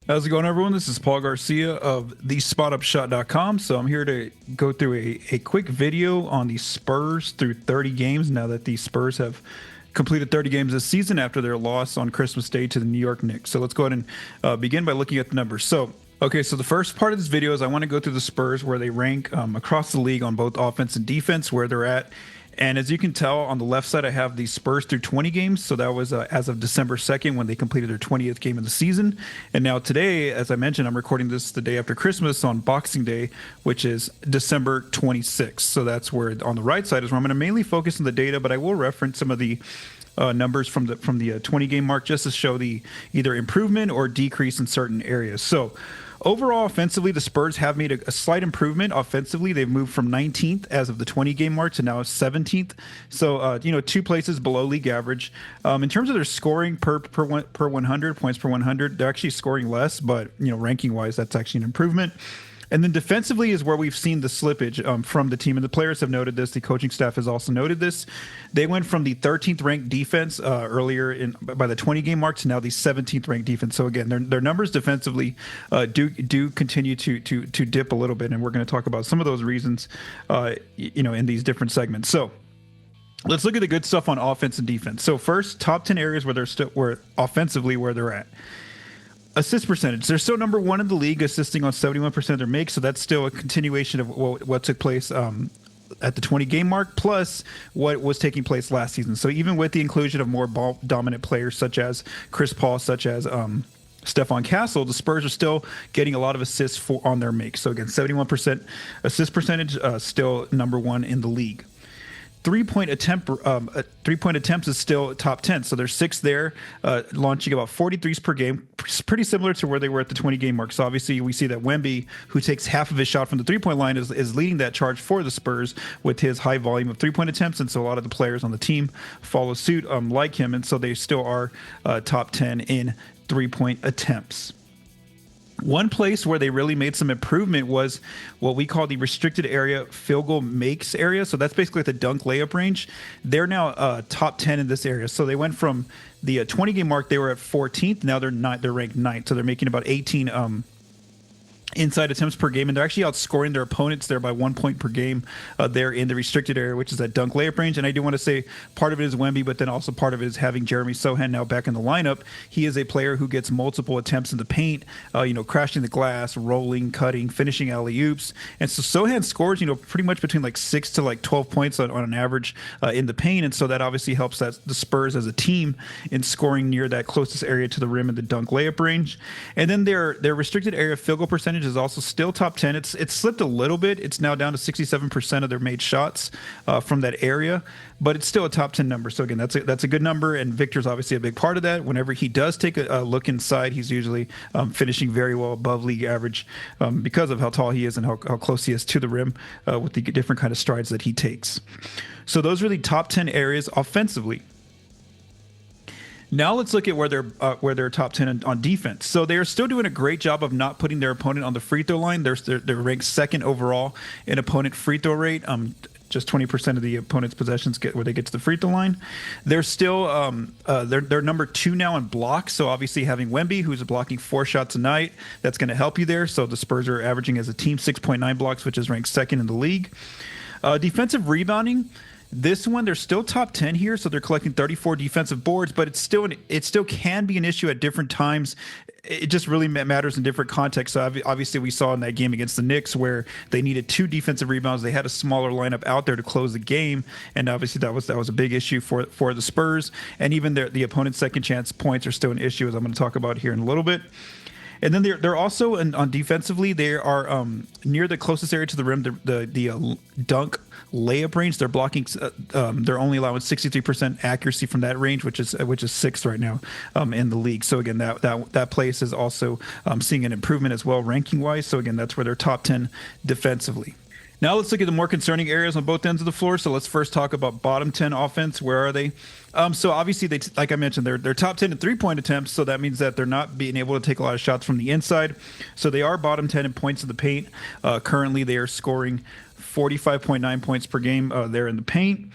How's it going, everyone? This is Paul Garcia of thespotupshot.com. So I'm here to go through a quick video on the Spurs through 30 games now that the Spurs have completed 30 games this season after their loss on Christmas Day to the New York Knicks. So let's go ahead and begin by looking at the numbers. So the first part of this video is I want to go through the Spurs, where they rank across the league on both offense and defense, where they're at. And as you can tell on the left side, I have the Spurs through 20 games. So that was as of December 2nd when they completed their 20th game of the season. And now today, as I mentioned, I'm recording this the day after Christmas on Boxing Day, which is December 26th. So that's where on the right side is where I'm going to mainly focus on the data, but I will reference some of the numbers from the 20 game mark just to show the either improvement or decrease in certain areas. So overall, offensively, the Spurs have made a slight improvement. Offensively, they've moved from 19th as of the 20 game mark to now 17th. So, 2 places below league average. In terms of their scoring per 100 points per 100, they're actually scoring less, but ranking wise, that's actually an improvement. And then defensively is where we've seen the slippage from the team, and the players have noted this. The coaching staff has also noted this. They went from the 13th ranked defense earlier by the 20 game mark to now the 17th ranked defense. So again, their numbers defensively do continue to dip a little bit, and we're going to talk about some of those reasons, in these different segments. So let's look at the good stuff on offense and defense. So first, top 10 areas where offensively where they're at. Assist percentage. They're still number one in the league, assisting on 71% of their makes. So that's still a continuation of what took place at the 20 game mark, plus what was taking place last season. So even with the inclusion of more ball dominant players such as Chris Paul, such as Stephon Castle, the Spurs are still getting a lot of assists on their makes. So again, 71% assist percentage, still number one in the league. Three-point attempts is still top 10. So they're sixth there, launching about 43s per game, pretty similar to where they were at the 20 game mark. So obviously we see that Wemby, who takes half of his shot from the three-point line, is leading that charge for the Spurs with his high volume of three-point attempts. And so a lot of the players on the team follow suit like him. And so they still are top 10 in three-point attempts. One place where they really made some improvement was what we call the restricted area field goal makes area. So that's basically the dunk layup range. They're now top 10 in this area. So they went from the 20 game mark, they were at 14th. Now they're ranked 9th. So they're making about 18 inside attempts per game, and they're actually outscoring their opponents there by 1 point per game there in the restricted area, which is that dunk layup range. And I do want to say part of it is Wemby, but then also part of it is having Jeremy Sohan now back in the lineup. He is a player who gets multiple attempts in the paint, crashing the glass, rolling, cutting, finishing alley-oops. And so Sohan scores, pretty much between like 6 to like 12 points on an average in the paint. And so that obviously helps the Spurs as a team in scoring near that closest area to the rim in the dunk layup range. And then their restricted area field goal percentage is also still top 10. It's slipped a little bit. It's now down to 67% of their made shots from that area, but it's still a top 10 number. So again, that's a good number, and Victor's obviously a big part of that. Whenever he does take a look inside, he's usually finishing very well above league average because of how tall he is and how close he is to the rim with the different kind of strides that he takes. So those are the top 10 areas offensively. Now let's look at where they're top 10 on defense. So they are still doing a great job of not putting their opponent on the free throw line. They're ranked second overall in opponent free throw rate. Just 20% of the opponent's possessions get where they get to the free throw line. They're still they're number 2 now in blocks. So obviously having Wemby, who's blocking 4 shots a night, that's going to help you there. So the Spurs are averaging as a team 6.9 blocks, which is ranked second in the league. Defensive rebounding. This one, they're still top 10 here, so they're collecting 34 defensive boards, but it still can be an issue at different times. It just really matters in different contexts. So obviously, we saw in that game against the Knicks where they needed 2 defensive rebounds. They had a smaller lineup out there to close the game, and obviously that was a big issue for the Spurs. And even the opponent's second chance points are still an issue, as I'm going to talk about here in a little bit. And then they're also on defensively. They are near the closest area to the rim, the dunk layup range. They're blocking. They're only allowing 63% accuracy from that range, which is sixth right now in the league. So again, that place is also seeing an improvement as well, ranking wise. So again, that's where they're top 10 defensively. Now let's look at the more concerning areas on both ends of the floor. So let's first talk about bottom 10 offense. Where are they? So obviously, like I mentioned, they're top 10 in three-point attempts. So that means that they're not being able to take a lot of shots from the inside. So they are bottom 10 in points in the paint. Currently, they are scoring 45.9 points per game there in the paint.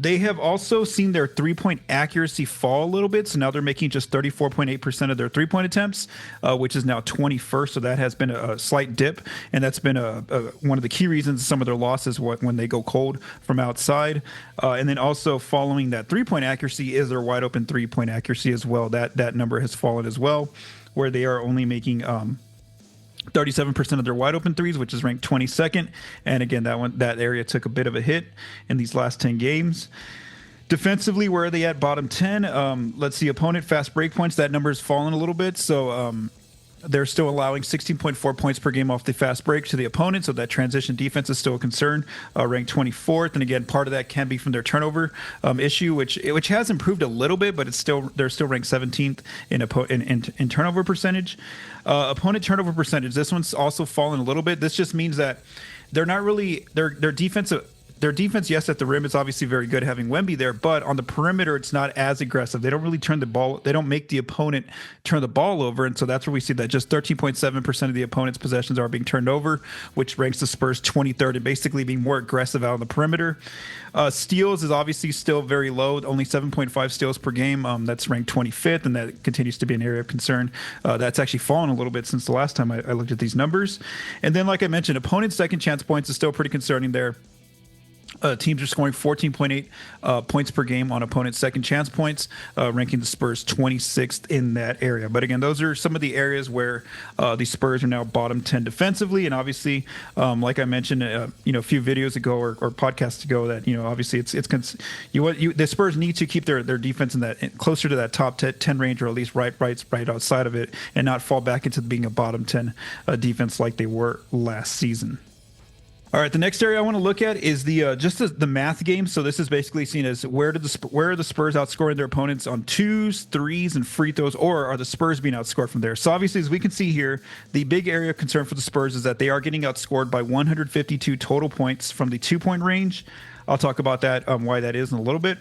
They have also seen their 3-point accuracy fall a little bit. So now they're making just 34.8% of their 3-point attempts, which is now 21st. So that has been a slight dip. And that's been one of the key reasons some of their losses when they go cold from outside. And then also following that 3-point accuracy is their wide open 3-point accuracy as well. That number has fallen as well, where they are only making 37% of their wide open threes, which is ranked 22nd. And again, that area took a bit of a hit in these last 10 games. Defensively, where are they at? Bottom 10. Let's see, opponent fast break points. That number has fallen a little bit. So they're still allowing 16.4 points per game off the fast break to the opponent. So that transition defense is still a concern, ranked 24th. And again, part of that can be from their turnover issue, which has improved a little bit, but they're still ranked 17th in turnover percentage. Opponent turnover percentage. This one's also fallen a little bit. This just means that they're not really their defensive. Their defense, yes, at the rim is obviously very good having Wemby there, but on the perimeter, it's not as aggressive. They don't really turn the ball. They don't make the opponent turn the ball over. And so that's where we see that just 13.7% of the opponent's possessions are being turned over, which ranks the Spurs 23rd and basically being more aggressive out on the perimeter. Steals is obviously still very low, only 7.5 steals per game. That's ranked 25th, and that continues to be an area of concern. That's actually fallen a little bit since the last time I looked at these numbers. And then, like I mentioned, opponent's second chance points is still pretty concerning there. Teams are scoring 14.8 points per game on opponent's second chance points, ranking the Spurs 26th in that area. But again, those are some of the areas where the Spurs are now bottom 10 defensively. And obviously, like I mentioned, a few videos ago or podcasts ago, that obviously the Spurs need to keep their defense in that closer to that top 10 range, or at least right outside of it, and not fall back into being a bottom 10 defense like they were last season. All right, the next area I want to look at is the math game. So this is basically seen as where are the Spurs outscoring their opponents on twos, threes, and free throws, or are the Spurs being outscored from there? So obviously, as we can see here, the big area of concern for the Spurs is that they are getting outscored by 152 total points from the 2-point range. I'll talk about that, why that is in a little bit.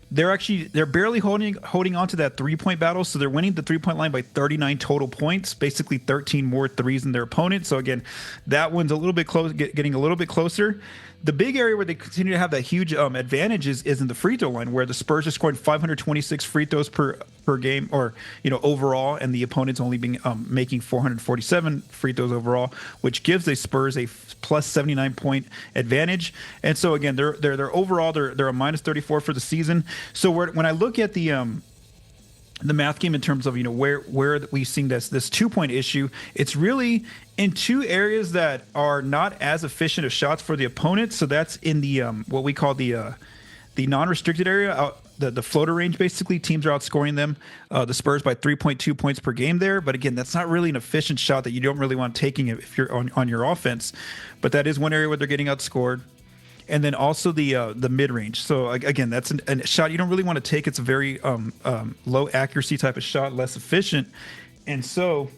They're barely holding on to that 3-point battle, so they're winning the 3-point line by 39 total points, basically 13 more threes than their opponent. So again, that one's a little bit close, getting a little bit closer. The big area where they continue to have that huge advantage is in the free throw line, where the Spurs are scoring 526 free throws per game, or overall, and the opponent's only being making 447 free throws overall, which gives the Spurs a plus 79 point advantage. And so again, they're overall they're a minus 34 for the season. So when I look at the math game in terms of where we've seen this 2-point issue, it's really in two areas that are not as efficient of shots for the opponent. So that's in the what we call the non-restricted area, the floater range. Basically, teams are outscoring them, the Spurs, by 3.2 points per game there. But again, that's not really an efficient shot that you don't really want taking if you're on your offense. But that is one area where they're getting outscored. And then also the mid-range. So again, that's a shot you don't really want to take. It's a very low accuracy type of shot, less efficient. And so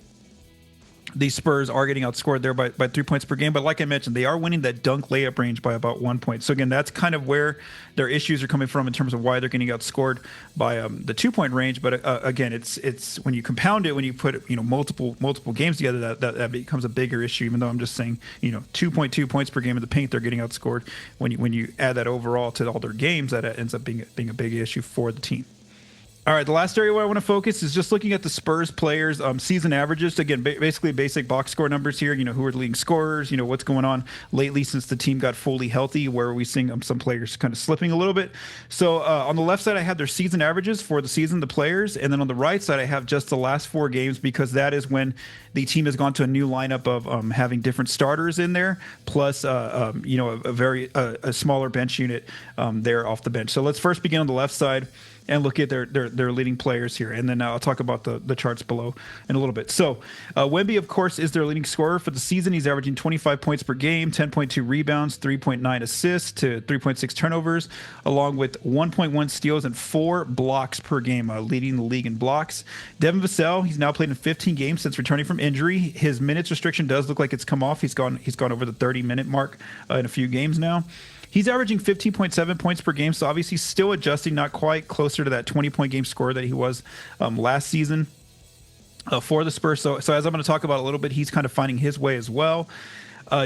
the Spurs are getting outscored there by 3 points per game. But like I mentioned, they are winning that dunk layup range by about 1 point. So again, that's kind of where their issues are coming from in terms of why they're getting outscored by the 2-point range. But again, it's when you compound it, when you put multiple games together, that becomes a bigger issue. Even though I'm just saying 2.2 points per game in the paint, they're getting outscored. When you add that overall to all their games, that ends up being a big issue for the team. All right, the last area where I want to focus is just looking at the Spurs players' season averages. Again, basically basic box score numbers here. Who are the leading scorers? What's going on lately since the team got fully healthy, where are we seeing some players kind of slipping a little bit. So on the left side, I have their season averages for the season, the players. And then on the right side, I have just the last 4 games, because that is when the team has gone to a new lineup of having different starters in there, plus a smaller bench unit there off the bench. So let's first begin on the left side and look at their leading players here. And then I'll talk about the charts below in a little bit. So Wemby, of course, is their leading scorer for the season. He's averaging 25 points per game, 10.2 rebounds, 3.9 assists to 3.6 turnovers, along with 1.1 steals and 4 blocks per game, leading the league in blocks. Devin Vassell, he's now played in 15 games since returning from injury. His minutes restriction does look like it's come off. He's gone over the 30-minute mark in a few games now. He's averaging 15.7 points per game, so obviously still adjusting, not quite closer to that 20-point game score that he was last season for the Spurs. So as I'm going to talk about a little bit, he's kind of finding his way as well.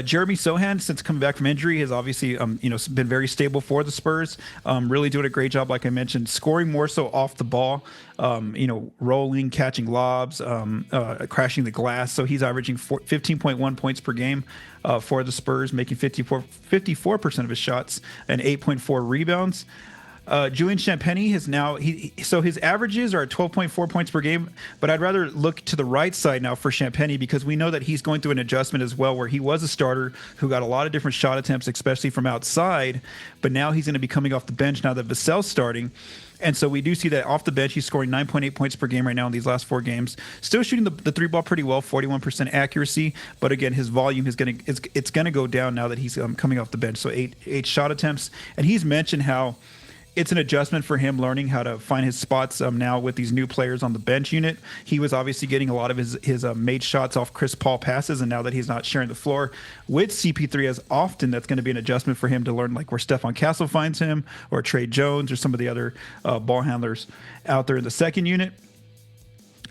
Jeremy Sohan, since coming back from injury, has obviously been very stable for the Spurs. Really doing a great job, like I mentioned, scoring more so off the ball. Rolling, catching lobs, crashing the glass. So he's averaging 15.1 points per game for the Spurs, making 54% of his shots and 8.4 rebounds. Julian Champagnie has now so his averages are at 12.4 points per game, but I'd rather look to the right side now for Champagnie because we know that he's going through an adjustment as well, where he was a starter who got a lot of different shot attempts, especially from outside, but now he's going to be coming off the bench now that Vassell's starting. And so we do see that off the bench, he's scoring 9.8 points per game right now in these last 4 games. Still shooting the three ball pretty well, 41% accuracy. But again, his volume is it's going to go down now that he's coming off the bench. So eight shot attempts, and he's mentioned how it's an adjustment for him learning how to find his spots now with these new players on the bench unit. He was obviously getting a lot of his made shots off Chris Paul passes, and now that he's not sharing the floor with CP3 as often, that's going to be an adjustment for him to learn, like where Stephon Castle finds him or Trey Jones or some of the other ball handlers out there in the second unit.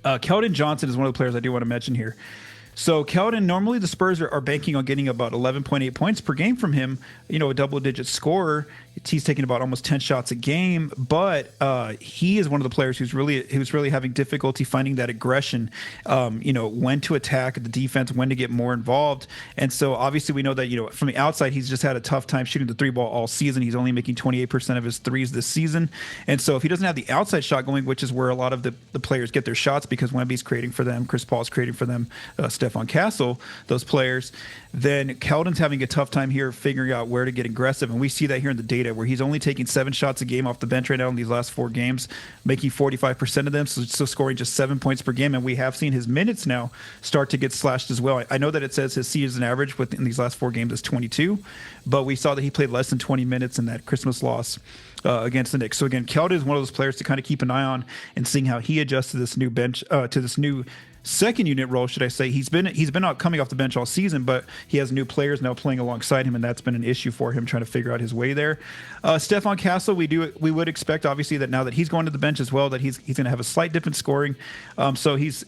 Keldon Johnson is one of the players I do want to mention here. So Keldon, normally the Spurs are banking on getting about 11.8 points per game from him, a double-digit scorer. He's taking about almost 10 shots a game, but he is one of the players who's really having difficulty finding that aggression, when to attack the defense, when to get more involved. And so obviously we know that, from the outside, he's just had a tough time shooting the three ball all season. He's only making 28% of his threes this season. And so if he doesn't have the outside shot going, which is where a lot of the players get their shots because Wemby's creating for them, Chris Paul's creating for them, Stephon Castle, those players, then Keldon's having a tough time here figuring out where to get aggressive. And we see that here in the data where he's only taking 7 shots a game off the bench right now in these last 4 games, making 45% of them, so scoring just 7 points per game. And we have seen his minutes now start to get slashed as well. I know that it says his season average in these last 4 games is 22, but we saw that he played less than 20 minutes in that Christmas loss against the Knicks. So again, Keldon is one of those players to kind of keep an eye on and seeing how he adjusts to this new bench, to this new second unit role, should I say. He's been out coming off the bench all season, but he has new players now playing alongside him, and that's been an issue for him trying to figure out his way there. Stephon Castle, we would expect obviously that now that he's going to the bench as well, that he's going to have a slight dip in scoring. So his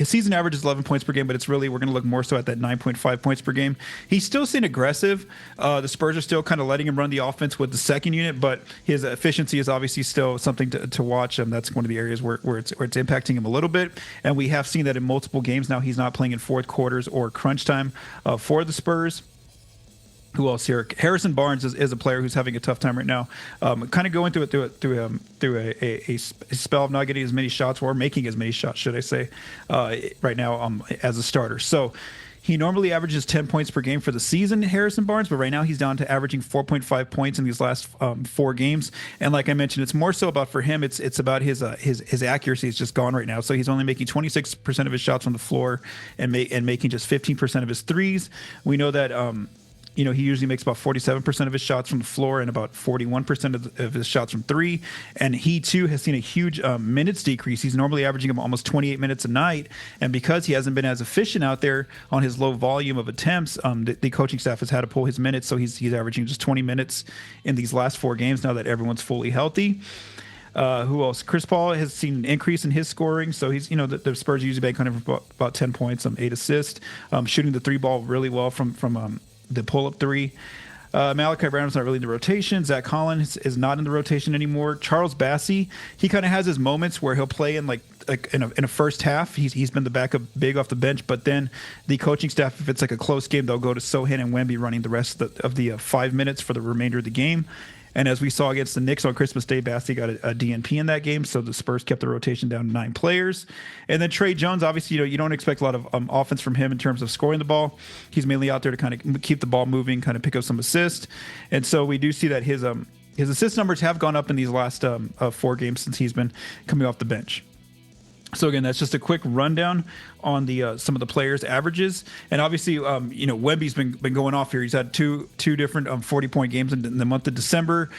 season average is 11 points per game, but we're going to look more so at that 9.5 points per game. He's still staying aggressive. The Spurs are still kind of letting him run the offense with the second unit, but his efficiency is obviously still something to watch. That's one of the areas where it's impacting him a little bit. And we have seen that in multiple games now. He's not playing in fourth quarters or crunch time for the Spurs. Who else here? Harrison Barnes is a player who's having a tough time right now. Kind of going through a spell of not getting as many shots or making as many shots, should I say, right now as a starter. So he normally averages 10 points per game for the season, Harrison Barnes, but right now he's down to averaging 4.5 points in these last 4 games. And like I mentioned, it's more so about for him, it's about his accuracy is just gone right now. So he's only making 26% of his shots on the floor and making just 15% of his threes. We know that he usually makes about 47% of his shots from the floor and about 41% of his shots from 3. And he, too, has seen a huge minutes decrease. He's normally averaging almost 28 minutes a night. And because he hasn't been as efficient out there on his low volume of attempts, the coaching staff has had to pull his minutes. So he's averaging just 20 minutes in these last 4 games now that everyone's fully healthy. Who else? Chris Paul has seen an increase in his scoring. So he's, the Spurs usually bank on him for about 10 points, 8 assists, shooting the 3 ball really well from the pull-up 3. Malachi Brown's not really in the rotation. Zach Collins is not in the rotation anymore. Charles Bassey, he kind of has his moments where he'll play in in a first half. He's been the backup big off the bench, but then the coaching staff, if it's like a close game, they'll go to Sohan and Wemby running the rest of the 5 minutes for the remainder of the game. And as we saw against the Knicks on Christmas Day, Bassey got a DNP in that game, so the Spurs kept the rotation down to 9 players. And then Trey Jones, obviously, you don't expect a lot of offense from him in terms of scoring the ball. He's mainly out there to kind of keep the ball moving, kind of pick up some assists. And so we do see that his assist numbers have gone up in these last 4 games since he's been coming off the bench. So again, that's just a quick rundown on the some of the players' averages, and obviously, Wemby's been going off here. He's had two different 40-point games in the month of December.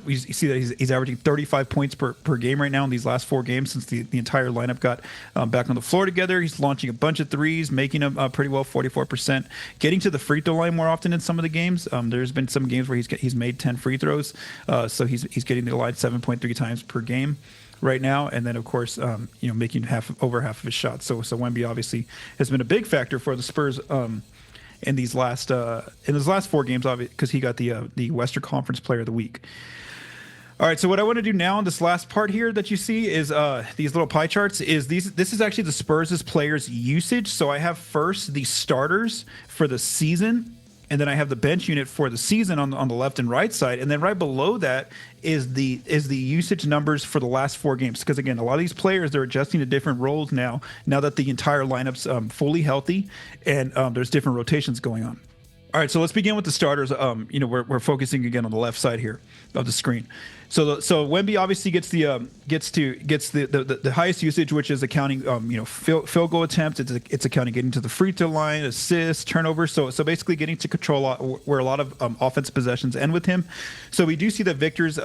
We see that he's averaging 35 points per game right now in these last 4 games since the entire lineup got back on the floor together. He's launching a bunch of threes, making them pretty well, 44%, getting to the free throw line more often in some of the games. There's been some games where he's made 10 free throws, so he's getting to the line 7.3 times per game right now, and then of course, making over half of his shots. So Wemby obviously has been a big factor for the Spurs in these last 4 games, obviously, because he got the Western Conference Player of the Week. All right, so what I want to do now in this last part here that you see is these little pie charts. This is actually the Spurs' players' usage. So I have first the starters for the season, and then I have the bench unit for the season on the left and right side, and then right below that is the usage numbers for the last 4 games. Because again, a lot of these players, they're adjusting to different roles now that the entire lineup's fully healthy, and there's different rotations going on. All right, so let's begin with the starters. We're focusing again on the left side here of the screen. So Wemby obviously gets the highest usage, which is accounting field goal attempts. It's accounting getting to the free throw line, assists, turnovers. So basically getting to control where a lot of offensive possessions end with him. So we do see that Victor's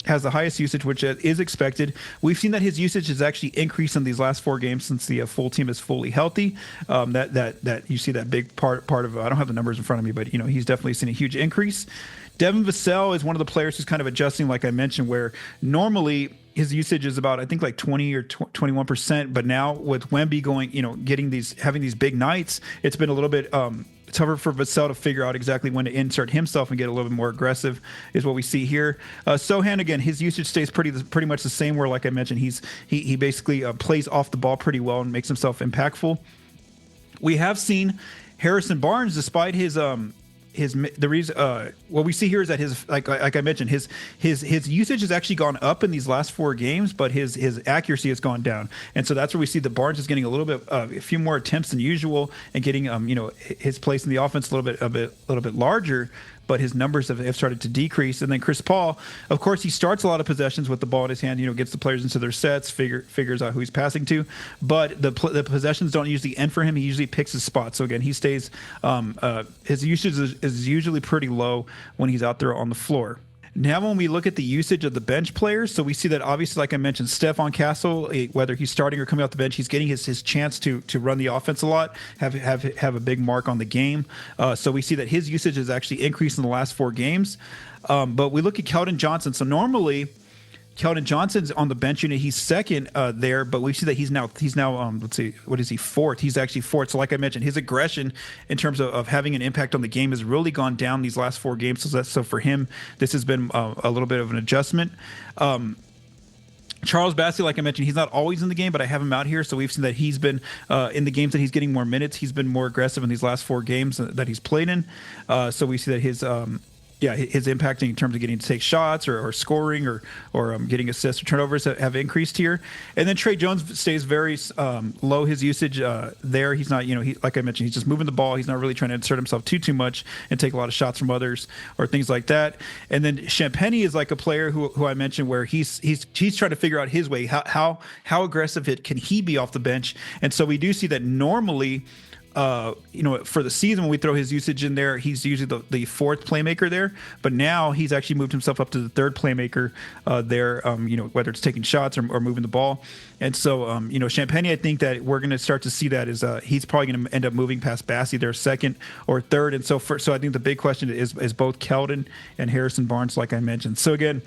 has the highest usage, which is expected. We've seen that his usage has actually increased in these last 4 games since the full team is fully healthy. That you see that big part of I don't have the numbers in front of me, but he's definitely seen a huge increase. Devin Vassell is one of the players who's kind of adjusting, like I mentioned, where normally his usage is about, I think, like 20 or 21%, but now with Wemby having these big nights, it's been a little bit tougher for Vassell to figure out exactly when to insert himself and get a little bit more aggressive, is what we see here. Sohan, again, his usage stays pretty much the same, where, like I mentioned, he basically plays off the ball pretty well and makes himself impactful. We have seen Harrison Barnes, despite what we see here is that his like I mentioned, his usage has actually gone up in these last 4 games, but his accuracy has gone down, and so that's where we see that Barnes is getting a little bit a few more attempts than usual and getting his place in the offense a little bit larger. But his numbers have started to decrease. And then Chris Paul, of course, he starts a lot of possessions with the ball in his hand, gets the players into their sets, figures out who he's passing to. But the possessions don't usually end for him. He usually picks his spot. So again, he stays, his usage is usually pretty low when he's out there on the floor. Now, when we look at the usage of the bench players, so we see that obviously, like I mentioned, Stephon Castle, whether he's starting or coming off the bench, he's getting his chance to run the offense a lot, have a big mark on the game. So we see that his usage has actually increased in the last 4 games. But we look at Keldon Johnson. So normally, Keldon Johnson's on the bench unit. He's second there, but we see that he's now let's see, what is he, 4th? He's actually 4th. So like I mentioned, his aggression in terms of having an impact on the game has really gone down these last 4 games. So for him, this has been a little bit of an adjustment. Charles Bassey, like I mentioned, he's not always in the game, but I have him out here. So we've seen that he's been in the games that he's getting more minutes. He's been more aggressive in these last 4 games that he's played in. So we see that his impacting in terms of getting to take shots or scoring or getting assists or turnovers have increased here. And then Trey Jones stays very low, his usage there. He's not, like I mentioned, he's just moving the ball. He's not really trying to insert himself too much and take a lot of shots from others or things like that. And then Champagnie is like a player who I mentioned, where he's trying to figure out his way. How aggressive can he be off the bench? And so we do see that normally, for the season, when we throw his usage in there, he's usually the 4th playmaker there. But now he's actually moved himself up to the 3rd playmaker there, whether it's taking shots or moving the ball. And so, Champagnie, I think that we're going to start to see that is he's probably going to end up moving past Bassey there 2nd or 3rd. And so I think the big question is both Keldon and Harrison Barnes, like I mentioned. So again,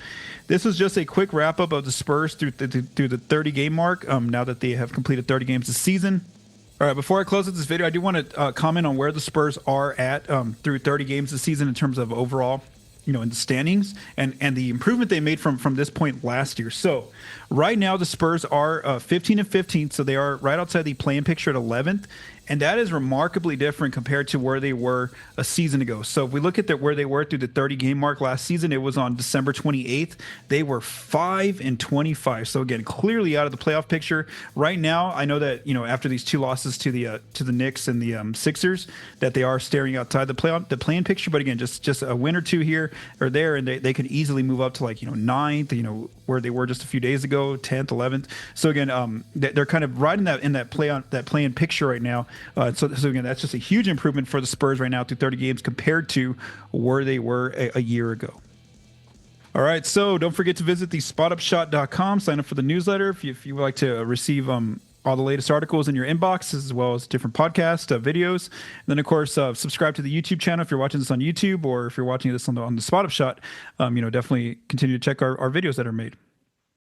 this was just a quick wrap up of the Spurs through the 30-game mark, now that they have completed 30 games this season. All right, before I close out this video, I do want to comment on where the Spurs are at through 30 games this season in terms of overall, in the standings and the improvement they made from this point last year. So right now the Spurs are 15 and 15, so they are right outside the play-in picture at 11th. And that is remarkably different compared to where they were a season ago. So if we look at where they were through the 30-game mark last season, it was on December 28th. They were 5 and 25. So again, clearly out of the playoff picture. Right now, I know that after these 2 losses to the Knicks and the Sixers, that they are staring outside the play-in picture. But again, just a win or 2 here or there, and they could easily move up to 9th. Where they were just a few days ago, 10th, 11th. So again, they're kind of right in that play-in picture right now. So again, that's just a huge improvement for the Spurs right now through 30 games compared to where they were a year ago. All right, so don't forget to visit the spotupshot.com. Sign up for the newsletter if you would like to receive all the latest articles in your inbox, as well as different podcast videos. And then, of course, subscribe to the YouTube channel if you're watching this on YouTube, or if you're watching this on the Spot Up Shot. Definitely continue to check our videos that are made.